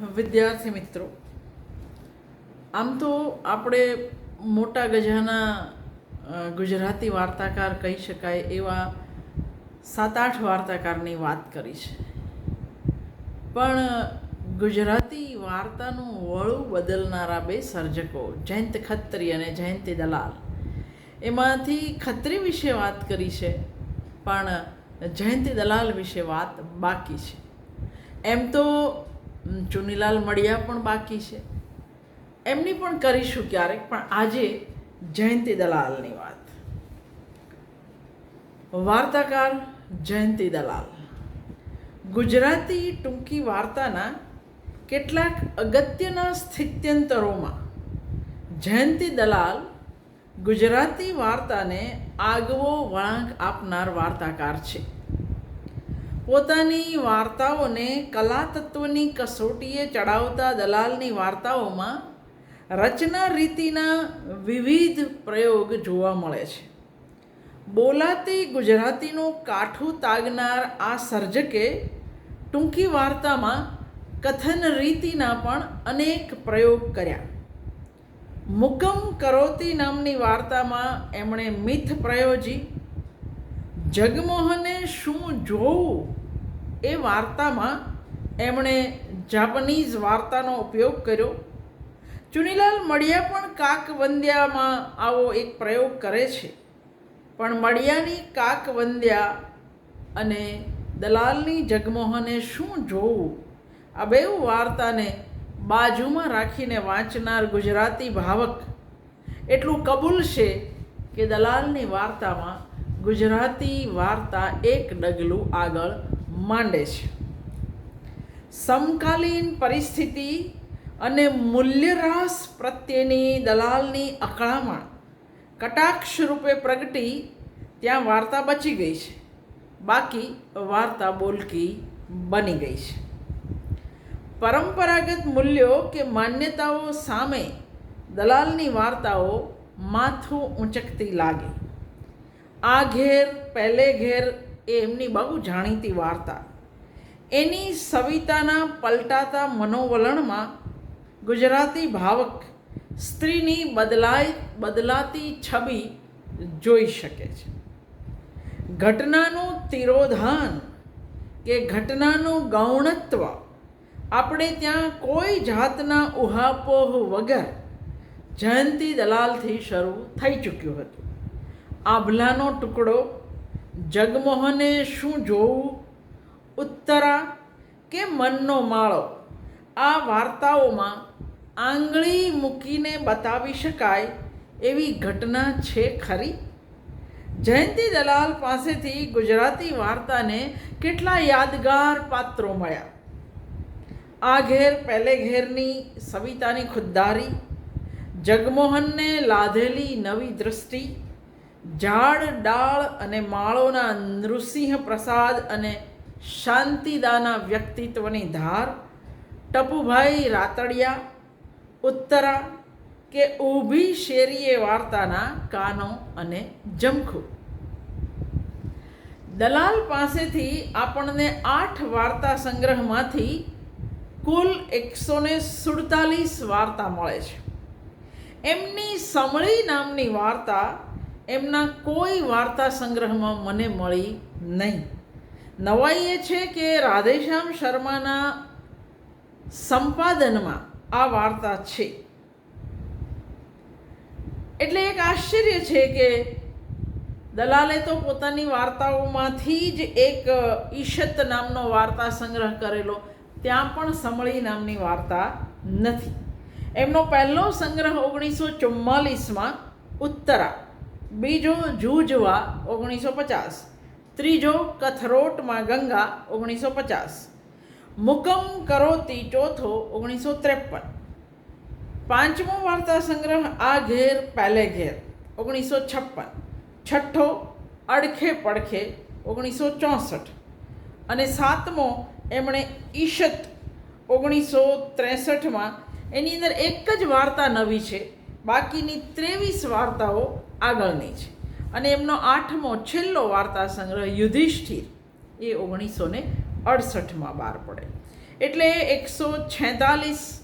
વિદ્યાર્થી મિત્રો, આમ તો આપણે મોટા ગજાના ગુજરાતી વાર્તાકાર કહી શકાય એવા 7-8 વાર્તાકારની વાત કરી છે. પણ ગુજરાતી વાર્તાનું વળું બદલનારા બે સર્જકો જયંત ખત્રી અને જયંતી દલાલ, એમાંથી ખત્રી વિશે વાત કરી છે, પણ જયંતી દલાલ વિશે વાત બાકી છે. એમ તો ચુનીલાલ મડિયા પણ બાકી છે, એમની પણ કરીશું ક્યારેક, પણ આજે જયંતી દલાલની વાત. વાર્તાકાર જયંતી દલાલ ગુજરાતી ટૂંકી વાર્તાના કેટલાક અગત્યના સ્થિત્યંતરોમાં જયંતી દલાલ ગુજરાતી વાર્તાને આગવો વળાંક આપનાર વાર્તાકાર છે. પોતાની વાર્તાઓને કલા તત્વની કસોટીએ ચડાવતા દલાલની વાર્તાઓમાં રચના રીતિના વિવિધ પ્રયોગ જોવા મળે છે. બોલાતી ગુજરાતીનું કાઠું તાગનાર આ સર્જકે ટૂંકી વાર્તામાં કથન રીતિના પણ અનેક પ્રયોગ કર્યા. મુકમ કરોતી નામની વાર્તામાં એમણે મિથ પ્રયોજી, જગમોહને શું જોવું એ વાર્તામાં એમણે જાપાનીઝ વાર્તાનો ઉપયોગ કર્યો. ચુનીલાલ મડિયા પણ કાકવંદ્યામાં આવો એક પ્રયોગ કરે છે, પણ મડિયાની કાકવંદ્યા અને દલાલની જગમોહને શું જોવું આ બે વાર્તાને બાજુમાં રાખીને વાંચનાર ગુજરાતી ભાવક એટલું કબૂલ છે કે દલાલની વાર્તામાં ગુજરાતી વાર્તા એક ડગલું આગળ માંડે છે. સમકાલીન પરિસ્થિતિ અને મૂલ્યરાસ પ્રત્યેની દલાલની અકળામણ કટાક્ષ રૂપે પ્રગટી ત્યાં વાર્તા બચી ગઈ છે, બાકી વાર્તા બોલકી બની ગઈ છે. પરંપરાગત મૂલ્યો કે માન્યતાઓ સામે દલાલની વાર્તાઓ માથું ઊંચકતી લાગે. આ ઘેર પહેલે ઘેર એ એમની બહુ જાણીતી વાર્તા. એની સવિતાના પલટાતા મનોવલણમાં ગુજરાતી ભાવક સ્ત્રીની બદલાતી છબી જોઈ શકે છે. ઘટનાનું તિરોધાન કે ઘટનાનું ગૌણત્વ આપણે ત્યાં કોઈ જાતના ઉહાપોહ વગર જયંતી દલાલથી શરૂ થઈ ચૂક્યું હતું. આભલાનો ટુકડો, જગમોહને શું જોવું, ઉત્તરા કે મનનો માળો, આ વાર્તાઓમાં આંગળી મૂકીને બતાવી શકાય એવી ઘટના છે ખરી? જયંતી દલાલ પાસેથી ગુજરાતી વાર્તાને કેટલા યાદગાર પાત્રો મળ્યા. આ ઘેર પહેલે ઘેરની સવિતાની ખુદદારી, જગમોહનને લાધેલી નવી દૃષ્ટિ, ઝાડ ડાળ અને માળોના નૃસિંહ પ્રસાદ અને શાંતિદાના વ્યક્તિત્વની ધાર, ટપુભાઈ રાતડિયા, ઉત્તરા કે ઊભી શેરીએ વાર્તાના કાનો અને જમખુ. દલાલ પાસેથી આપણને 8 વાર્તા સંગ્રહમાંથી કુલ 147 વાર્તા મળે છે. એમની સમળી નામની વાર્તા એમના કોઈ વાર્તા સંગ્રહમાં મને મળી નહીં. નવાઈ એ છે કે રાધેશ્યામ શર્માના સંપાદનમાં આ વાર્તા છે. એટલે એક આશ્ચર્ય છે કે દલાલે તો પોતાની વાર્તાઓમાંથી જ એક ઈશત નામનો વાર્તા સંગ્રહ કરેલો, ત્યાં પણ સમળી નામની વાર્તા નથી. એમનો પહેલો સંગ્રહ 1944માં ઉત્તરા, બીજો જૂજવા 1950, ત્રીજો કથરોટમાં ગંગા 1950, મુકમ કરોતી ચોથો 1953, પાંચમો વાર્તા સંગ્રહ આ ઘેર પહેલે ઘેર 1956, છઠ્ઠો અડખે પડખે 1964 અને સાતમો એમણે ઈશત 1963માં. એની અંદર એક જ વાર્તા નવી છે, બાકીની 23 વાર્તાઓ આગળની છે. અને એમનો 8મો છેલ્લો વાર્તા સંગ્રહ યુધિષ્ઠિર એ 1968માં બહાર પડે. એટલે 146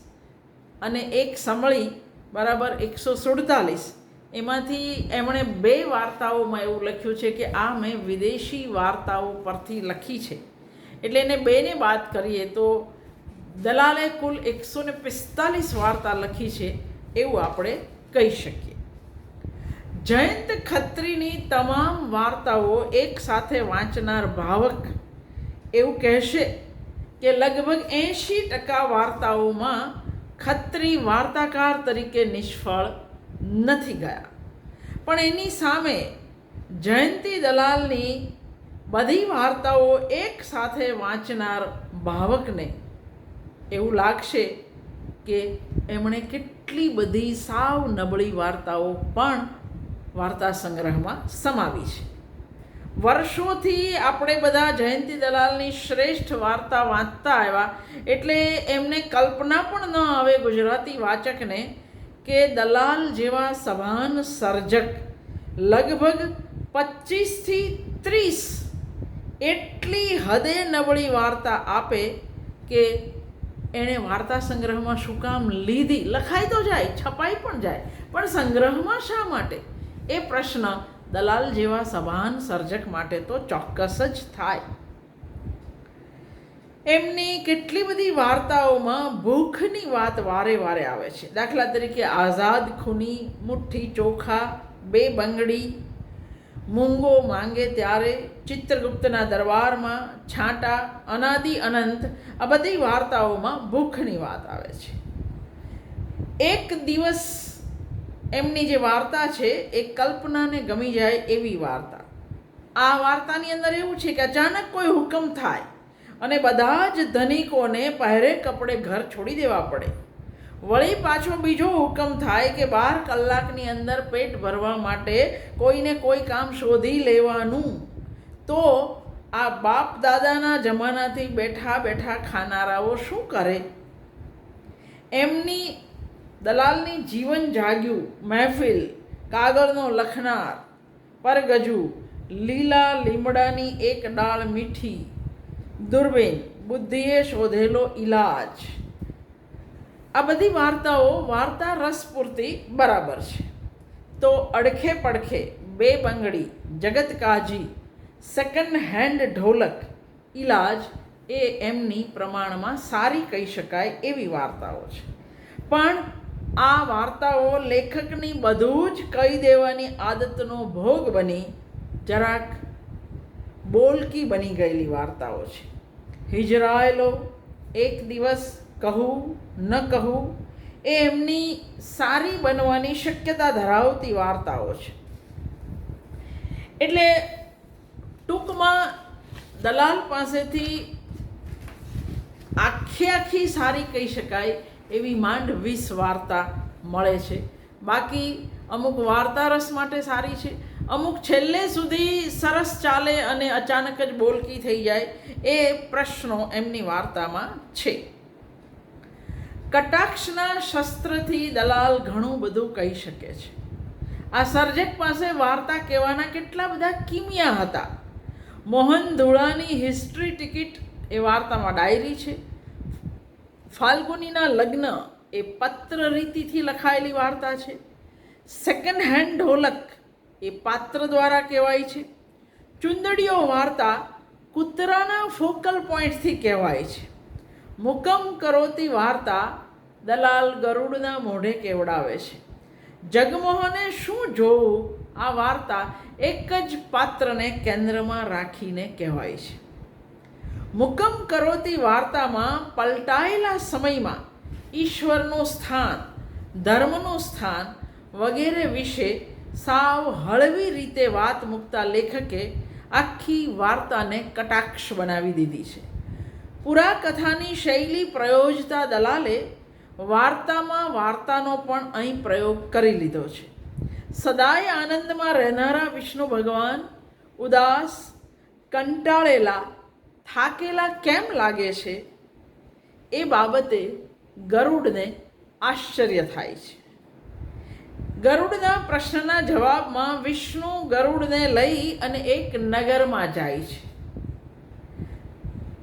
અને એક સમળી બરાબર 147. એમાંથી એમણે 2 વાર્તાઓમાં એવું લખ્યું છે કે આ મેં વિદેશી વાર્તાઓ પરથી લખી છે, એટલે એને 2ને બાદ કરીએ તો દલાલે કુલ 145 વાર્તા લખી છે એવું આપણે કહી શકીએ. જયંત ખત્રીની તમામ વાર્તાઓ એક સાથે વાંચનાર ભાવક એવું કહેશે કે લગભગ 80% વાર્તાઓમાં ખત્રી વાર્તાકાર તરીકે નિષ્ફળ નથી ગયા. પણ એની સામે જયંતી દલાલની બધી વાર્તાઓ એક સાથે વાંચનાર ભાવકને એવું લાગશે કે એમણે કેટલી બધી સાવ નબળી વાર્તાઓ પણ વાર્તા સંગ્રહમાં સમાવી છે. વર્ષોથી આપણે બધા જયંતી દલાલની શ્રેષ્ઠ વાર્તા વાંચતા આવ્યા, એટલે એમને કલ્પના પણ ન આવે ગુજરાતી વાચકને કે દલાલ જેવા સભાન સર્જક લગભગ 25થી 30 એટલી હદે નબળી વાર્તા આપે કે એણે વાર્તા સંગ્રહમાં શું કામ લીધી. લખાઈ તો જાય, છપાઈ પણ જાય, પણ સંગ્રહમાં શા માટે? એ પ્રશ્ન દલાલ જેવા સભાન સર્જક માટે તો ચોક્કસ જ થાય. એમની કેટલી બધી વાર્તાઓમાં ભૂખની વાત વારે વારે આવે છે. દાખલા તરીકે આઝાદ ખૂની, મુઠ્ઠી ચોખા, 2 બંગડી, મૂંગો માંગે ત્યારે, ચિત્રગુપ્તના દરબારમાં, છાંટા, અનાદિ અનંત. આ બધી વાર્તાઓમાં ભૂખની વાત આવે છે. એક દિવસ એમની જે વાર્તા છે એ કલ્પનાને ગમી જાય એવી વાર્તા. આ વાર્તાની અંદર એવું છે કે અચાનક કોઈ હુકમ થાય અને બધા જ ધનિકોને પહેરે કપડે ઘર છોડી દેવા પડે. વળી પાછો બીજો હુકમ થાય કે 12 કલાકની અંદર પેટ ભરવા માટે કોઈને કોઈ કામ શોધી લેવાનું. તો આ બાપ દાદાના જમાનાથી બેઠા બેઠા ખાનારાઓ શું કરે? એમની દલાલની જીવન જાગ્યું મહેફિલ, કાગળનો લખનાર, પરગજુ, લીલા લીમડાની એક ડાળ મીઠી, દુર્બેન, બુદ્ધિએ શોધેલો ઈલાજ. આ બધી વાર્તાઓ વાર્તા રસ પૂરતી બરાબર છે. તો અડખે પડખે, 2 બંગડી, જગત કાજી, સેકન્ડ હેન્ડ ઢોલક, ઈલાજ એ એમની પ્રમાણમાં સારી કહી શકાય એવી વાર્તાઓ છે. પણ આ વાર્તાઓ લેખકની બધું જ કહી દેવાની આદતનો ભોગ બની જરાક બોલકી બની ગયેલી વાર્તાઓ છે. હિજરાયેલો, એક દિવસ, કહું ન કહું એ એમની સારી બનવાની શક્યતા ધરાવતી વાર્તાઓ છે. એટલે ટૂંકમાં દલાલ પાસેથી આખી સારી કહી શકાય એવી માંડ 20 વાર્તા મળે છે. બાકી અમુક વાર્તા રસ માટે સારી છે, અમુક છેલ્લે સુધી સરસ ચાલે અને અચાનક જ બોલકી થઈ જાય એ પ્રશ્નો એમની વાર્તામાં છે. કટાક્ષના શસ્ત્રથી દલાલ ઘણું બધું કહી શકે છે. આ સર્જક પાસે વાર્તા કહેવાના કેટલા બધા કિમિયા હતા. મોહન ધુળાની હિસ્ટ્રી ટિકિટ એ વાર્તામાં ડાયરી છે. ફાલ્ગુનીના લગ્ન એ પત્ર રીતિથી લખાયેલી વાર્તા છે. સેકન્ડ હેન્ડ ઢોલક એ પાત્ર દ્વારા કહેવાય છે. ચુંદડીઓ વાર્તા કૂતરાના ફોકલ પોઈન્ટથી કહેવાય છે. મુકમ કરોતી વાર્તા દલાલ ગરુડના મોઢે કેવડાવે છે. જગમોહને શું જોવું આ વાર્તા એક જ પાત્રને કેન્દ્રમાં રાખીને કહેવાય છે. મુકમ કરોતી વાર્તામાં પલટાયેલા સમયમાં ઈશ્વરનું સ્થાન, ધર્મનું સ્થાન વગેરે વિશે સાવ હળવી રીતે વાત મૂકતા લેખકે આખી વાર્તાને કટાક્ષ બનાવી દીધી છે. પુરાકથાની શૈલી પ્રયોજતા દલાલે વાર્તામાં વાર્તાનો પણ અહીં પ્રયોગ કરી લીધો છે. સદાય આનંદમાં રહેનારા વિષ્ણુ ભગવાન ઉદાસ, કંટાળેલા, થાકેલા કેમ લાગે છે એ બાબતે ગરુડને આશ્ચર્ય થાય છે. ગરુડના પ્રશ્નના જવાબમાં વિષ્ણુ ગરુડને લઈ અને એક નગરમાં જાય છે.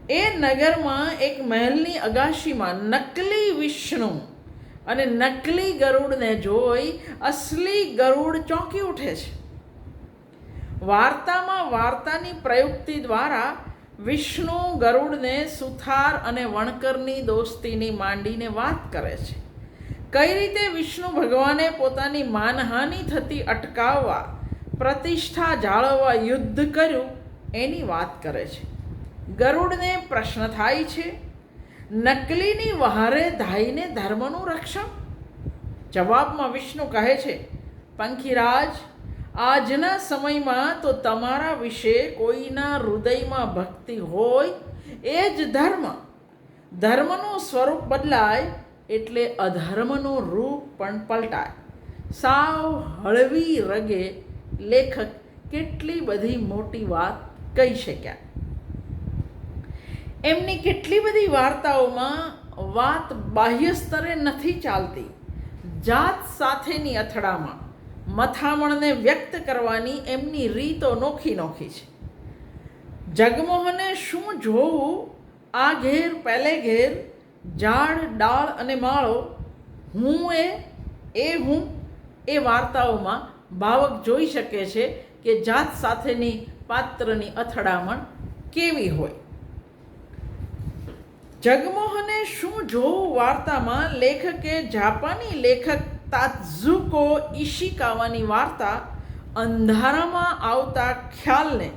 એ નગરમાં એક મહેલની અગાશીમાં નકલી વિષ્ણુ અને નકલી ગરુડને જોઈ અસલી ગરુડ ચોંકી ઉઠે છે. વાર્તામાં વાર્તાની પ્રયુક્તિ દ્વારા વિષ્ણુ ગરુડને સુથાર અને વણકરની દોસ્તીની માંડીને વાત કરે છે. કઈ રીતે વિષ્ણુ ભગવાને પોતાની માનહાનિ થતી અટકાવવા, પ્રતિષ્ઠા જાળવવા યુદ્ધ કર્યું એની વાત કરે છે. ગરુડને પ્રશ્ન થાય છે, નકલીની વહારે ધાઈને ધર્મનું રક્ષણ? જવાબમાં વિષ્ણુ કહે છે, પંખીરાજ, આજના સમયમાં તો તમારા વિશે કોઈના હૃદયમાં ભક્તિ હોય એ જ ધર્મ. ધર્મનું સ્વરૂપ બદલાય એટલે અધર્મનું રૂપ પણ પલટાય. સાવ હળવી રગે લેખક કેટલી બધી મોટી વાત કહી શક્યા. એમની કેટલી બધી વાર્તાઓમાં વાત બાહ્ય સ્તરે નથી ચાલતી. જાત સાથેની અથડામણ, મથામણને વ્યક્ત કરવાની એમની રીતો નોખી નોખી છે. જગમોહને શું જોવું આ ઘેર પેલે ઘેર, ઝાડ ડાળ અને માળો, હું હું એ વાર્તાઓમાં ભાવક જોઈ શકે છે કે જાત સાથેની પાત્રની અથડામણ કેવી હોય. જગમોહને શું જોવું વાર્તામાં લેખકે જાપાની લેખક તાત્ઝુકો ઇશિકાવાની વાર્તા અંધારામાં આવતા ખ્યાલને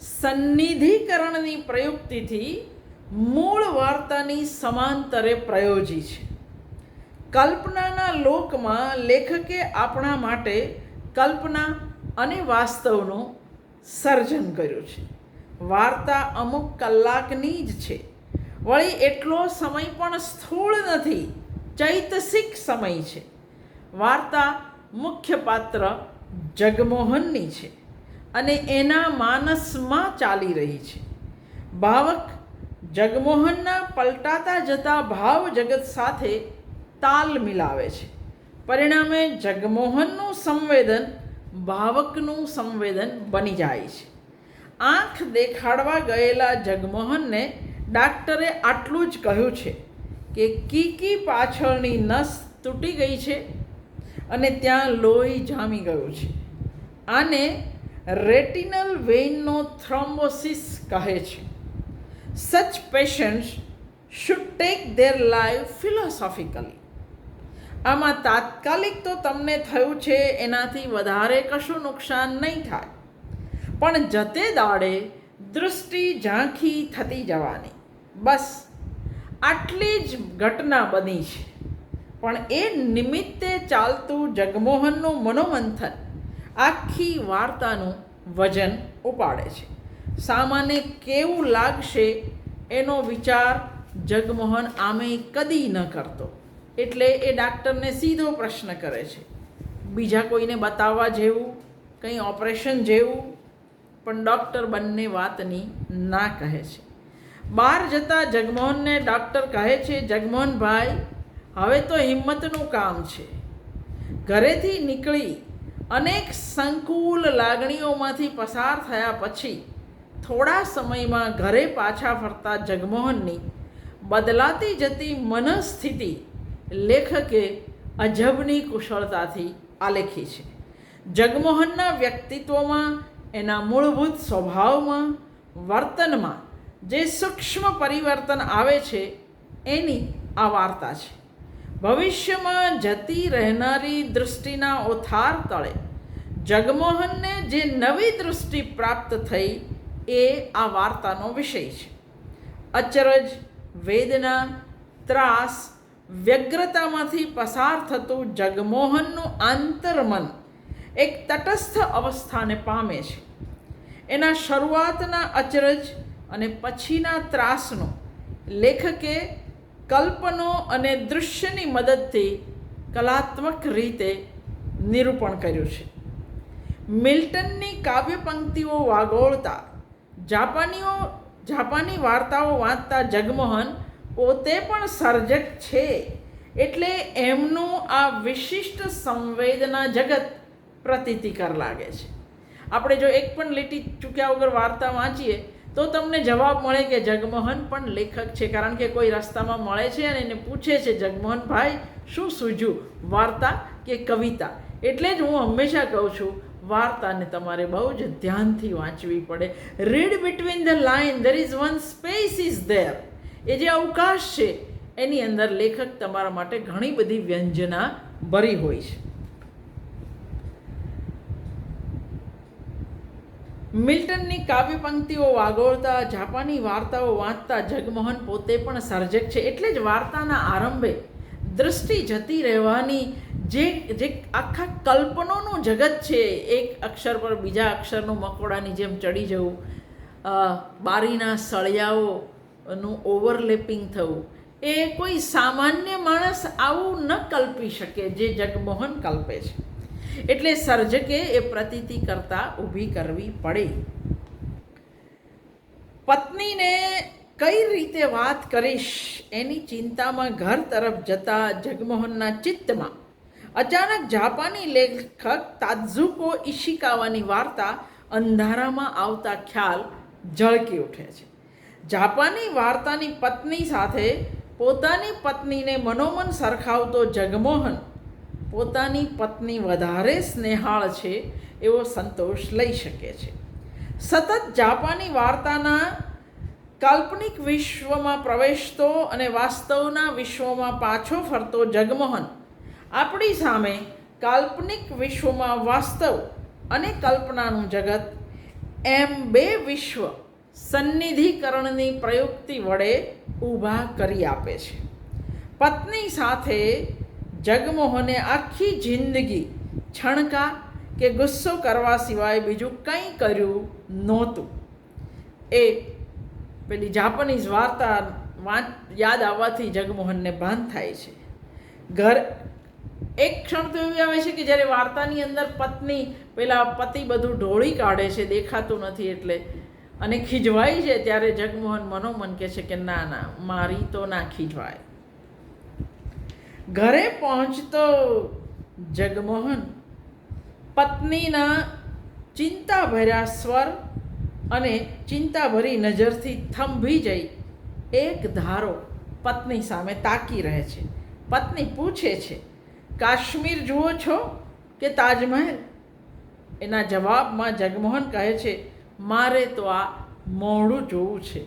સન્નિધિકરણની પ્રયુક્તિથી મૂળ વાર્તાની સમાંતરે પ્રયોજી છે. કલ્પનાના લોકમાં લેખકે આપણા માટે કલ્પના અને વાસ્તવનું સર્જન કર્યું છે. વાર્તા અમુક કલાકની જ છે. વળી એટલો સમય પણ સ્થૂળ નથી, ચૈતસિક સમય છે. વાર્તા મુખ્ય પાત્ર જગમોહનની છે અને એના માનસમાં ચાલી રહી છે. ભાવક જગમોહનના પલટાતા જતા ભાવ જગત સાથે તાલ મિલાવે છે. પરિણામે જગમોહનનું સંવેદન ભાવકનું સંવેદન બની જાય છે. આંખ દેખાડવા ગયેલા જગમોહનને ડાક્ટરે આટલું જ કહ્યું છે કે કીકી પાછળની નસ તૂટી ગઈ છે અને ત્યાં લોહી જામી ગયું છે. આને રેટિનલ વેઇનનો થ્રોમ્બોસિસ કહે છે. Such patients should take their life philosophically. આમાં તાત્કાલિક તો તમને થયું છે એનાથી વધારે કશું નુકસાન નહીં થાય, પણ જતે દાડે દૃષ્ટિ ઝાંખી થતી જવાની. બસ આટલી જ ઘટના બની છે. પણ એ નિમિત્તે ચાલતું જગમોહનનું મનોમંથન આખી વાર્તાનું વજન ઉપાડે છે. સામાન્ય કેવું લાગશે એનો વિચાર જગમોહન આમેય કદી ન કરતો. એટલે એ ડાક્ટરને સીધો પ્રશ્ન કરે છે, બીજા કોઈને બતાવવા જેવું, કંઈ ઓપરેશન જેવું? પણ ડૉક્ટર બંને વાતની ના કહે છે. બહાર જતાં જગમોહનને ડૉક્ટર કહે છે, જગમોહનભાઈ, હવે તો હિંમતનું કામ છે. ઘરેથી નીકળી અનેક સંકુલ લાગણીઓમાંથી પસાર થયા પછી થોડા સમયમાં ઘરે પાછા ફરતા જગમોહનની બદલાતી જતી મનસ્થિતિ લેખકે અજબની કુશળતાથી આલેખી છે. જગમોહનના વ્યક્તિત્વમાં, એના મૂળભૂત સ્વભાવમાં, વર્તનમાં જે સૂક્ષ્મ પરિવર્તન આવે છે એની આ વાર્તા છે. ભવિષ્યમાં જતી રહેનારી દૃષ્ટિના ઓથાર તળે જગમોહનને જે નવી દૃષ્ટિ પ્રાપ્ત થઈ એ આ વાર્તાનો વિષય છે. અચરજ, વેદના, ત્રાસ, વ્યગ્રતામાંથી પસાર થતું જગમોહનનું આંતરમન એક તટસ્થ અવસ્થાને પામે છે. એના શરૂઆતના અચરજ અને પછીના ત્રાસનો લેખકે કલ્પનો અને દૃશ્યની મદદથી કલાત્મક રીતે નિરૂપણ કર્યું છે. મિલ્ટનની કાવ્ય પંક્તિઓ વાગોળતા જાપાની વાર્તાઓ વાંચતા જગમોહન પોતે પણ સર્જક છે. એટલે એમનું આ વિશિષ્ટ સંવેદના જગત પ્રતીતિકર લાગે છે. આપણે જો એક પણ લીટી ચૂક્યા વગર વાર્તા વાંચીએ તો તમને જવાબ મળે કે જગમોહન પણ લેખક છે, કારણ કે કોઈ રસ્તામાં મળે છે અને એને પૂછે છે, જગમોહનભાઈ શું સૂઝ્યું, વાર્તા કે કવિતા? એટલે જ હું હંમેશા કહું છું, વાર્તાને તમારે બહુ જ ધ્યાનથી વાંચવી પડે. Read between the line, there is one space is there. એ જે અવકાશ છે એની અંદર લેખક તમારા માટે ઘણી બધી વ્યંજના ભરી હોય છે. મિલ્ટનની કાવ્ય પંક્તિઓ વાગોળતા, જાપાની વાર્તાઓ વાંચતા જગમોહન પોતે પણ સર્જક છે. એટલે જ વાર્તાના આરંભે દૃષ્ટિ જતી રહેવાની જે આખા કલ્પનોનું જગત છે, એક અક્ષર પર બીજા અક્ષરનું મકોડાની જેમ ચડી જવું, બારીના સળિયાઓનું ઓવરલેપિંગ થવું, એ કોઈ સામાન્ય માણસ આવું ન કલ્પી શકે જે જગમોહન કલ્પે છે. એટલે સર્જકે એ પ્રતીતિ કરતા ઊભી કરવી પડે. પત્નીને કઈ રીતે વાત કરીશ એની ચિંતામાં ઘર તરફ જતા જગમોહનના ચિત્તમાં અચાનક જાપાની લેખક તાત્સુકો ઇશિકાવાની વાર્તા અંધારામાં આવતા ખ્યાલ ઝળકી ઉઠે છે. જાપાની વાર્તાની પત્ની સાથે પોતાની પત્નીને મનોમન સરખાવતો જગમોહન પોતાની પત્ની વધારે સ્નેહાળ છે એવો સંતોષ લઈ શકે છે. સતત જાપાની વાર્તાના કાલ્પનિક વિશ્વમાં પ્રવેશતો અને વાસ્તવના વિશ્વમાં પાછો ફરતો જગમોહન આપણી સામે કાલ્પનિક વિશ્વમાં વાસ્તવ અને કલ્પનાનું જગત એમ બે વિશ્વ સન્નિધિકરણની પ્રયુક્તિ વડે ઊભા કરી આપે છે. પત્ની સાથે જગમોહને આખી જિંદગી છણકા કે ગુસ્સો કરવા સિવાય બીજું કંઈ કર્યું નહોતું. એ પેલી જાપાનીઝ વાર્તા યાદ આવવાથી જગમોહનને ભાન થાય છે. એક ક્ષણ તો એવી આવે છે કે જ્યારે વાર્તાની અંદર પત્ની પેલા પતિ બધું ઢોળી કાઢે છે, દેખાતું નથી એટલે, અને ખીજવાય છે, ત્યારે જગમોહન મનોમન કહે છે કે ના ના, મારી તો ના ખીજવાય. ઘરે પહોંચતો જગમોહન પત્નીના ચિંતાભર્યા સ્વર અને ચિંતાભરી નજરથી થંભી જઈ એક ધારો પત્ની સામે તાકી રહે છે. પત્ની પૂછે છે, કાશ્મીર જુઓ છો કે તાજમહેલ? એના જવાબમાં જગમોહન કહે છે, મારે તો આ મોઢું જોવું છે.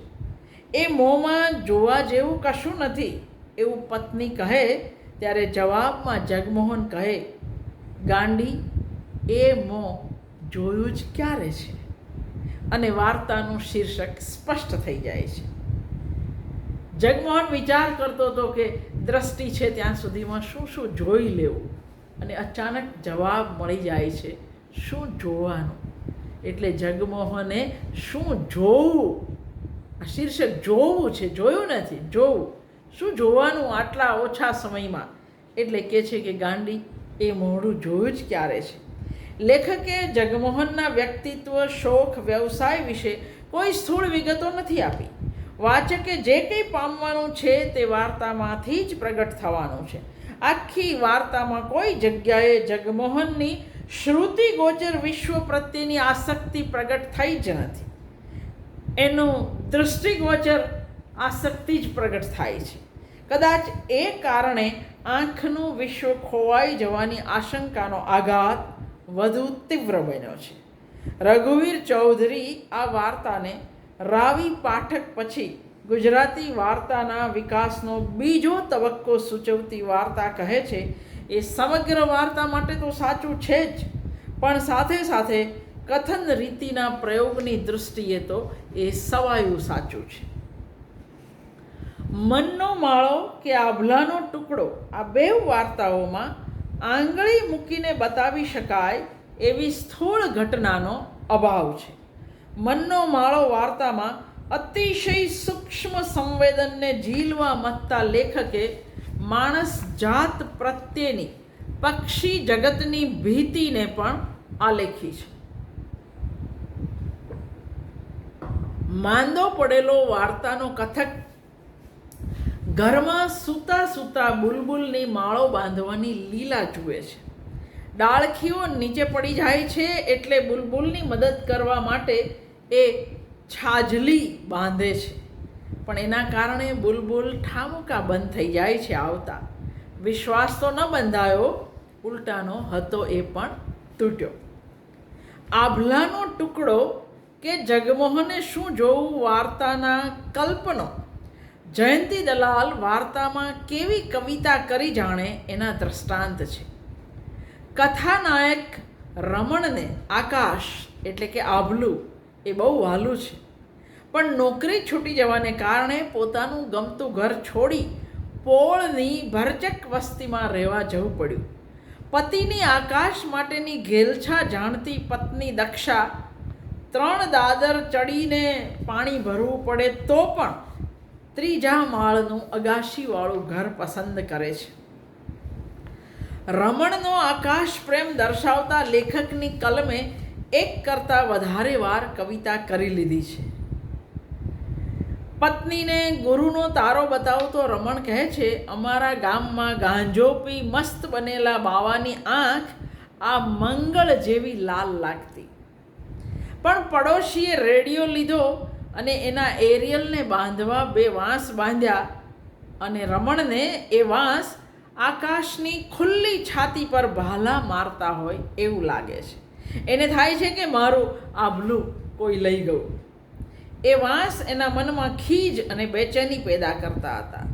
એ મોંમાં જોવા જેવું કશું નથી એવું પત્ની કહે ત્યારે જવાબમાં જગમોહન કહે, ગાંડી, એ મોં જોયું જ ક્યારે છે? અને વાર્તાનું શીર્ષક સ્પષ્ટ થઈ જાય છે. જગમોહન વિચાર કરતો હતો કે દ્રષ્ટિ છે ત્યાં સુધીમાં શું શું જોઈ લેવું, અને અચાનક જવાબ મળી જાય છે, શું જોવાનું. એટલે જગમોહને શું જોવું, આ શીર્ષક જોવું છે, જોયું નથી, જોવું. શું જોવાનું આટલા ઓછા સમયમાં? એટલે કહે છે કે ગાંડી, એ મોઢું જોયું જ ક્યારે છે? લેખકે જગમોહનના વ્યક્તિત્વ, શોખ, વ્યવસાય વિશે કોઈ સ્થૂળ વિગતો નથી આપી. વાચકે જે કંઈ પામવાનું છે તે વાર્તામાંથી જ પ્રગટ થવાનું છે. આખી વાર્તામાં કોઈ જગ્યાએ જગમોહનની શ્રુતિગોચર વિશ્વ પ્રત્યેની આસક્તિ પ્રગટ થઈ જ નથી. એનું દૃષ્ટિગોચર આસક્તિ જ પ્રગટ થાય છે. કદાચ એ કારણે આંખનું વિશ્વ ખોવાઈ જવાની આશંકાનો આઘાત વધુ તીવ્ર બન્યો છે. રઘુવીર ચૌધરી આ વાર્તાને રાવી પાઠક પછી ગુજરાતી વાર્તાના વિકાસનો બીજો તબક્કો સૂચવતી વાર્તા કહે છે. એ સમગ્ર વાર્તા માટે તો સાચું છે જ, પણ સાથે સાથે કથન રીતિના પ્રયોગની દૃષ્ટિએ તો એ સવાયું સાચું છે. મનનો માળો કે આભલાનો ટુકડો, આ બે વાર્તાઓમાં આંગળી મૂકીને બતાવી શકાય એવી સ્થૂળ ઘટનાનો અભાવ છે. મનનો માળો વાર્તામાં અતિશય સૂક્ષ્મ સંવેદનને ઝીલવા મથતા લેખકે માણસ જાત પ્રત્યેની પક્ષી જગતની ભીતિને પણ આલેખી છે. માંદો પડેલો વાર્તાનો કથક ઘરમાં સૂતા સૂતા બુલબુલની માળો બાંધવાની લીલા જુએ છે. ડાળખીઓ નીચે પડી જાય છે એટલે બુલબુલની મદદ કરવા માટે એ છાજલી બાંધે છે, પણ એના કારણે બુલબુલ ઠામુકા બંધ થઈ જાય છે આવતા. વિશ્વાસ તો ન બંધાયો, ઉલટાનો હતો એ પણ તૂટ્યો. આભલાનો ટુકડો કે જગમોહને શું જોવું વાર્તાના કલ્પનો, જયંતી દલાલ વાર્તામાં કેવી કવિતા કરી જાણે એના દ્રષ્ટાંત છે. કથાનાયક રમણને આકાશ એટલે કે આભલું એ બહુ વહાલું છે, પણ નોકરી છૂટી જવાને કારણે પોતાનું ગમતું ઘર છોડી પોળની ભરચક વસ્તીમાં રહેવા જવું પડ્યું. પતિની આકાશ માટેની ઘેલછા જાણતી પત્ની દક્ષા 3 દાદર ચડીને પાણી ભરવું પડે તો પણ 3જા માળનું અગાશીવાળું ઘર પસંદ કરે છે. રમણનો આકાશ પ્રેમ દર્શાવતા લેખકની કલમે એક કરતાં વધારે વાર કવિતા કરી લીધી છે. પત્નીને ગુરુનો તારો બતાવતો રમણ કહે છે, અમારા ગામમાં ગાંજો પી મસ્ત બનેલા બાવાની આંખ આ મંગળ જેવી લાલ લાગતી. પણ પડોશીએ રેડિયો લીધો અને એના એરિયલને બાંધવા 2 વાંસ બાંધ્યા અને રમણને એ વાંસ આકાશની ખુલ્લી છાતી પર ભાલા મારતા હોય એવું લાગે છે. એને થાય છે કે મારું આભલું કોઈ લઈ ગયું. એ વાંસ એના મનમાં ખીજ અને બેચેની પેદા કરતા હતા.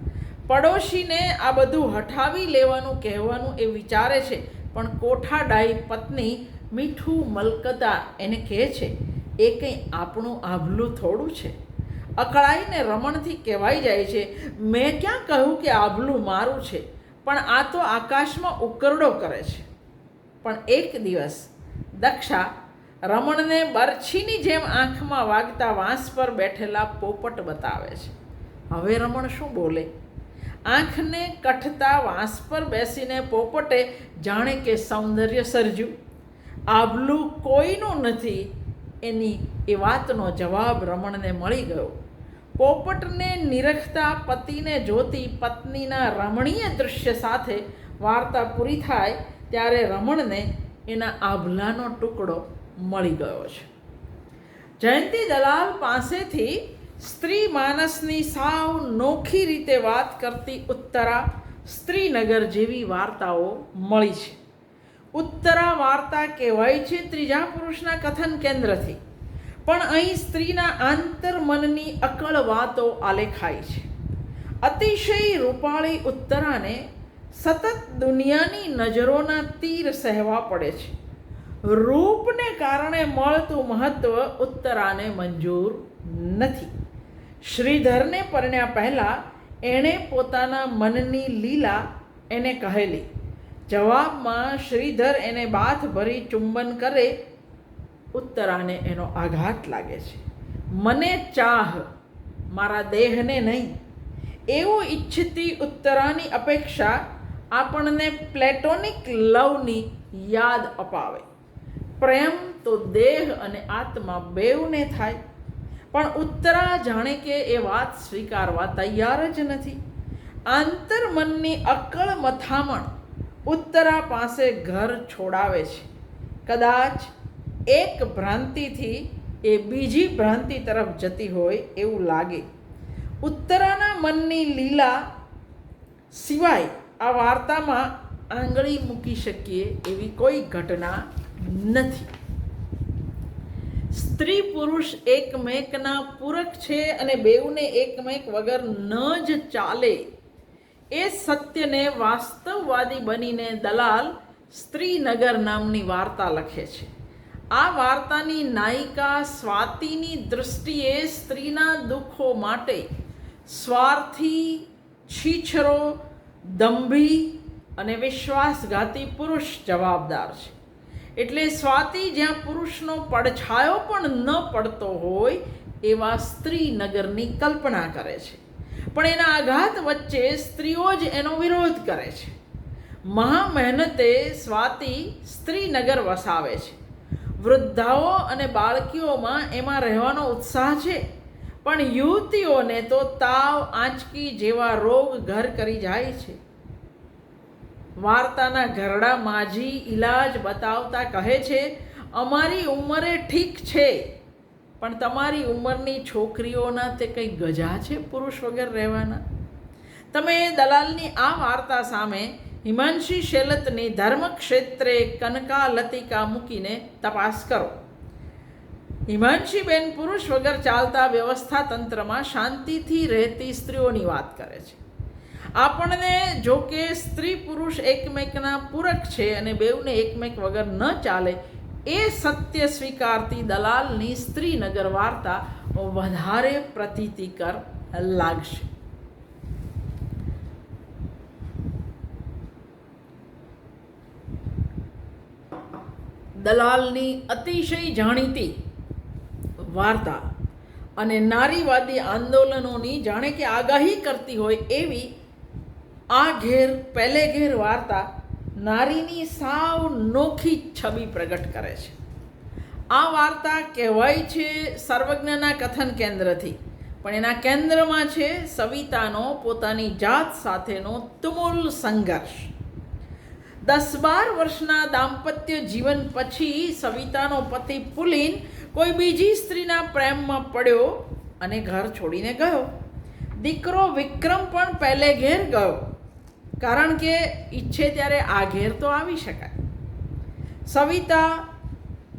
પડોશીને આ બધું હઠાવી લેવાનું કહેવાનું એ વિચારે છે, પણ કોઠાડાઈ પત્ની મીઠું મલકતા એને કહે છે, એ કંઈ આપણું આભલું થોડું છે. અકળાઈને રમણથી કહેવાઈ જાય છે, મેં ક્યાં કહ્યું કે આભલું મારું છે, પણ આ તો આકાશમાં ઉકરડો કરે છે. પણ એક દિવસ દક્ષા રમણને બરછીની જેમ આંખમાં વાગતા વાંસ પર બેઠેલા પોપટ બતાવે છે. હવે રમણ શું બોલે? આંખને કઠતા વાંસ પર બેસીને પોપટે જાણે કે સૌંદર્ય સર્જ્યું. આભલું કોઈનું નથી એની એ વાતનો જવાબ રમણને મળી ગયો. પોપટને નિરખતા પતિને જોતી પત્નીના રમણીય દૃશ્ય સાથે વાર્તા પૂરી થાય ત્યારે રમણને એના આભલાનો ટુકડો મળી ગયો છે. જયંતી દલાલ પાસેથી સ્ત્રી માનસની સાવ નોખી રીતે વાત કરતી ઉત્તરા, સ્ત્રીનગર જેવી વાર્તાઓ મળી છે. ઉત્તરા વાર્તા કહેવાય છે 3જા પુરુષના કથન કેન્દ્રથી, પણ અહીં સ્ત્રીના આંતરમનની અકળ વાતો આલેખાઈ છે. અતિશય રૂપાળી ઉત્તરાને સતત દુનિયાની નજરોના તીર સહેવા પડે છે. રૂપને કારણે મળતું મહત્વ ઉત્તરાને મંજૂર નથી. શ્રીધરને પરણ્યા પહેલાં એણે પોતાના મનની લીલા એને કહેલી. જવાબમાં શ્રીધર એને બાથ ભરી ચુંબન કરે. ઉત્તરાને એનો આઘાત લાગે છે. મને ચાહ, મારા દેહને નહીં, એવું ઈચ્છતી ઉત્તરાની અપેક્ષા આપણને પ્લેટોનિક લવની યાદ અપાવે. પ્રેમ તો દેહ અને આત્મા બેઉને થાય, પણ ઉત્તરા જાણે કે એ વાત સ્વીકારવા તૈયાર જ નથી. આંતરમનની અકળ મથામણ ઉત્તરા પાસે ઘર છોડાવે છે. કદાચ એક ભ્રાંતિથી એ બીજી ભ્રાંતિ તરફ જતી હોય એવું લાગે. ઉત્તરાના મનની લીલા સિવાય આ વાર્તામાં આંગળી મૂકી શકીએ એવી કોઈ ઘટના નથી. સ્ત્રી પુરુષ એકમેકના પૂરક છે અને બેઉને એકમેક વગર ન જ ચાલે એ સત્યને વાસ્તવવાદી બનીને દલાલ સ્ત્રીનગર નામની વાર્તા લખે છે. આ વાર્તાની નાયિકા સ્વાતિની દૃષ્ટિએ સ્ત્રીના દુઃખો માટે સ્વાર્થી, છીછરો, દંભી અને વિશ્વાસઘાતી પુરુષ જવાબદાર છે. એટલે સ્વાતિ જ્યાં પુરુષનો પડછાયો પણ ન પડતો હોય એવા સ્ત્રીનગરની કલ્પના કરે છે, પણ એના આઘાત વચ્ચે સ્ત્રીઓ જ એનો વિરોધ કરે છે. મહા મહેનતે સ્વાતિ સ્ત્રીનગર વસાવે છે. વૃદ્ધાઓ અને બાળકીઓમાં એમાં રહેવાનો ઉત્સાહ છે, પણ યુવતીઓને તો તાવ, આંચકી જેવા રોગ ઘર કરી જાય છે. વાર્તાના ઘરડા માજી ઈલાજ બતાવતા કહે છે, અમારી ઉંમરે ઠીક છે, પણ તમારી ઉંમરની છોકરીઓના તે કંઈ ગજા છે પુરુષ વગર રહેવાના? તમે દલાલની આ વાર્તા સામે હિમાંશી શેલતની ધર્મક્ષેત્રે કનકાલતિકા મૂકીને તપાસ કરો. હિમાંશીબેન પુરુષ વગર ચાલતા વ્યવસ્થા તંત્રમાં શાંતિથી રહેતી સ્ત્રીઓની વાત કરે છે. આપણને જો કે સ્ત્રી પુરુષ એકમેકના પૂરક છે અને બેઉને એકમેક વગર ન ચાલે એ સત્ય સ્વીકારતી દલાલની સ્ત્રીનગર વાર્તા વધારે પ્રતીતિકર લાગશે. દલાલની અતિશય જાણીતી વાર્તા અને નારીવાદી આંદોલનોની જાણે કે આગાહી કરતી હોય એવી આ ઘેર પહેલે ઘેર વાર્તા નારીની સાવ નોખી છબી પ્રગટ કરે છે. આ વાર્તા કહેવાય છે સર્વજ્ઞના કથન કેન્દ્રથી, પણ એના કેન્દ્રમાં છે સવિતાનો પોતાની જાત સાથેનો તુમુલ સંઘર્ષ. 10-12 વર્ષના દાંપત્ય જીવન પછી સવિતાનો પતિ પુલિન કોઈ બીજી સ્ત્રીના પ્રેમમાં પડ્યો અને ઘર છોડીને ગયો. દીકરો વિક્રમ પણ પહેલે ઘેર ગયો, કારણ કે ઈચ્છે ત્યારે આ ઘેર તો આવી શકાય. સવિતા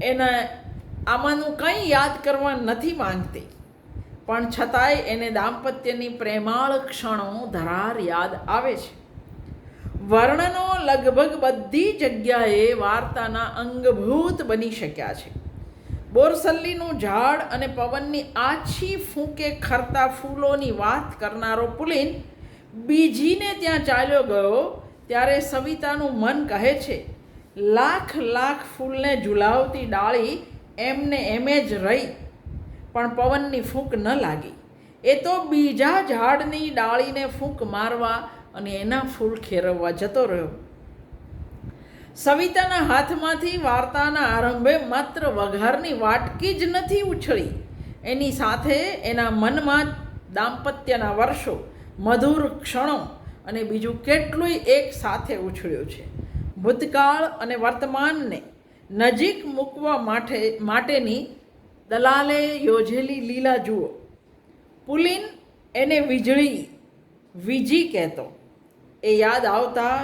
એને આમાંનું કંઈ યાદ કરવા નથી માંગતી, પણ છતાંય એને દાંપત્યની પ્રેમાળ ક્ષણો ધરાર યાદ આવે છે. વર્ણનો લગભગ બધી જગ્યાએ વાર્તાના અંગભૂત બની શક્યા છે. બોરસલ્લીનું ઝાડ અને પવનની આછી ફૂંકે ખરતા ફૂલોની વાત કરનારો પુલિન બીજીને ત્યાં ચાલ્યો ગયો ત્યારે સવિતાનું મન કહે છે, લાખ લાખ ફૂલને ઝુલાવતી ડાળી એમને એમે જ રહી, પણ પવનની ફૂંક ન લાગી. એ તો બીજા ઝાડની ડાળીને ફૂંક મારવા અને એના ફૂલ ખેરવવા જતો રહ્યો. સવિતાના હાથમાંથી વાર્તાના આરંભે માત્ર વઘારની વાટકી જ નથી ઉછળી, એની સાથે એના મનમાં દાંપત્યના વર્ષો, મધુર ક્ષણો અને બીજું કેટલુંય એક સાથે ઉછળ્યું છે. ભૂતકાળ અને વર્તમાનને નજીક મૂકવા માટેની દલાલે યોજેલી લીલા જુઓ. પુલિન એને વીજી કહેતો. એ યાદ આવતા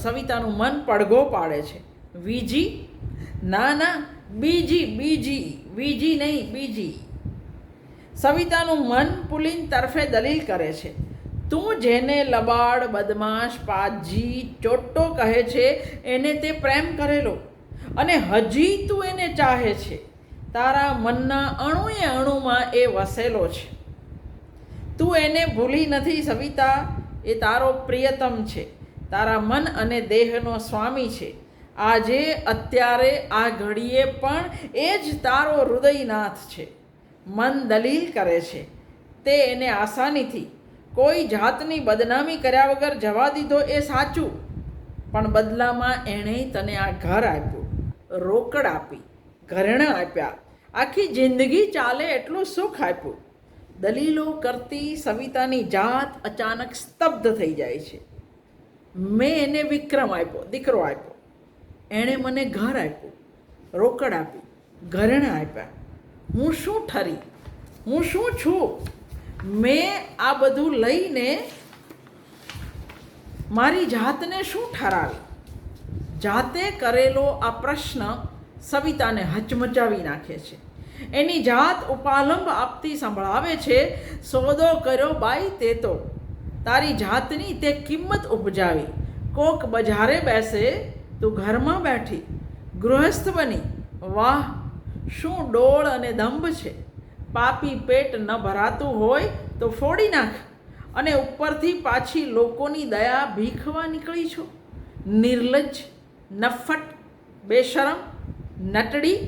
સવિતાનું મન પડઘો પાડે છે. વીજી? ના, વીજી નહીં, બીજી. સવિતાનું મન પુલિન તરફે દલીલ કરે છે. તું જેને લબાડ, બદમાશ, પાજી, ચોટ્ટો કહે છે એને તે પ્રેમ કરેલો અને હજી તું એને ચાહે છે. તારા મનના અણુએ અણુમાં એ વસેલો છે. તું એને ભૂલી નથી સવિતા. એ તારો પ્રિયતમ છે, તારા મન અને દેહનો સ્વામી છે. આજે, અત્યારે, આ ઘડીએ પણ એ જ તારો હૃદયનાથ છે. મન દલીલ કરે છે. તે એને આસાનીથી કોઈ જાતની બદનામી કર્યા વગર જવા દીધો એ સાચું, પણ બદલામાં એણે તને આ ઘર આપ્યું, રોકડ આપી, ઘરેણાં આપ્યા, આખી જિંદગી ચાલે એટલું સુખ આપ્યું. દલીલો કરતી સવિતાની જાત અચાનક સ્તબ્ધ થઈ જાય છે. મેં એને વિક્રમ આપ્યો, દીકરો આપ્યો, એણે મને ઘર આપ્યું, રોકડ આપી, ઘરેણાં આપ્યા. હું શું ઠરી? હું શું છું? મેં આ બધું લઈને મારી જાતને શું ઠરાવી? જાતે કરેલો આ પ્રશ્ન સવિતાને હચમચાવી નાખે છે. એની જાત ઉપાલંબ આપતી સંભળાવે છે, સોદો કર્યો બાઈ તે તો, તારી જાતની તે કિંમત ઉપજાવી. કોક બજારે બેસે, તું ઘરમાં બેઠી, ગૃહસ્થ બની. વાહ, શું ડોળ અને દંભ છે! પાપી પેટ ન ભરાતું હોય તો ફોડી નાખ, અને ઉપરથી પાછી લોકોની દયા ભીખવા નીકળી છો. નિર્લજ્જ, નફ્ફટ, બેશરમ, નટડી.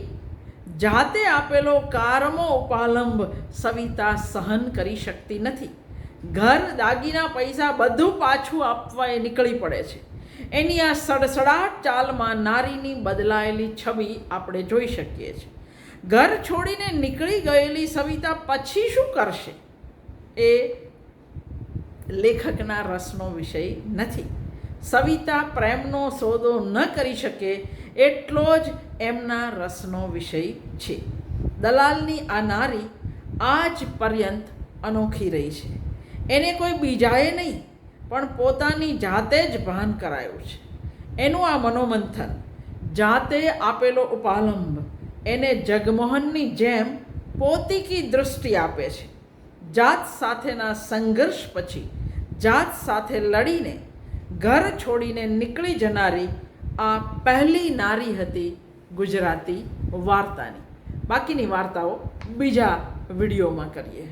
જાતે આપેલો કારમો ઉપાલંબ સવિતા સહન કરી શકતી નથી. ઘર, દાગીના, પૈસા બધું પાછું આપવા એ નીકળી પડે છે. એની આ સડસડાટ ચાલમાં નારીની બદલાયેલી છબી આપણે જોઈ શકીએ છીએ. ઘર છોડીને નીકળી ગયેલી સવિતા પછી શું કરશે એ લેખકના રસનો વિષય નથી. સવિતા પ્રેમનો સોદો ન કરી શકે એટલો જ એમના રસનો વિષય છે. દલાલની આ નારી આજ પર્યંત અનોખી રહી છે. એને કોઈ બીજાએ નહીં પણ પોતાની જાતે જ ભાન કરાયું છે. એનું આ મનોમંથન, જાતે આપેલો ઉપાલંબ એને જગમોહનની જેમ પોતીકી દૃષ્ટિ આપે છે. જાત સાથેના સંઘર્ષ પછી જાત સાથે લડીને ઘર છોડીને નીકળી જનારી આ પહેલી નારી હતી ગુજરાતી વાર્તાની. બાકીની વાર્તાઓ બીજા વિડીયોમાં કરીએ.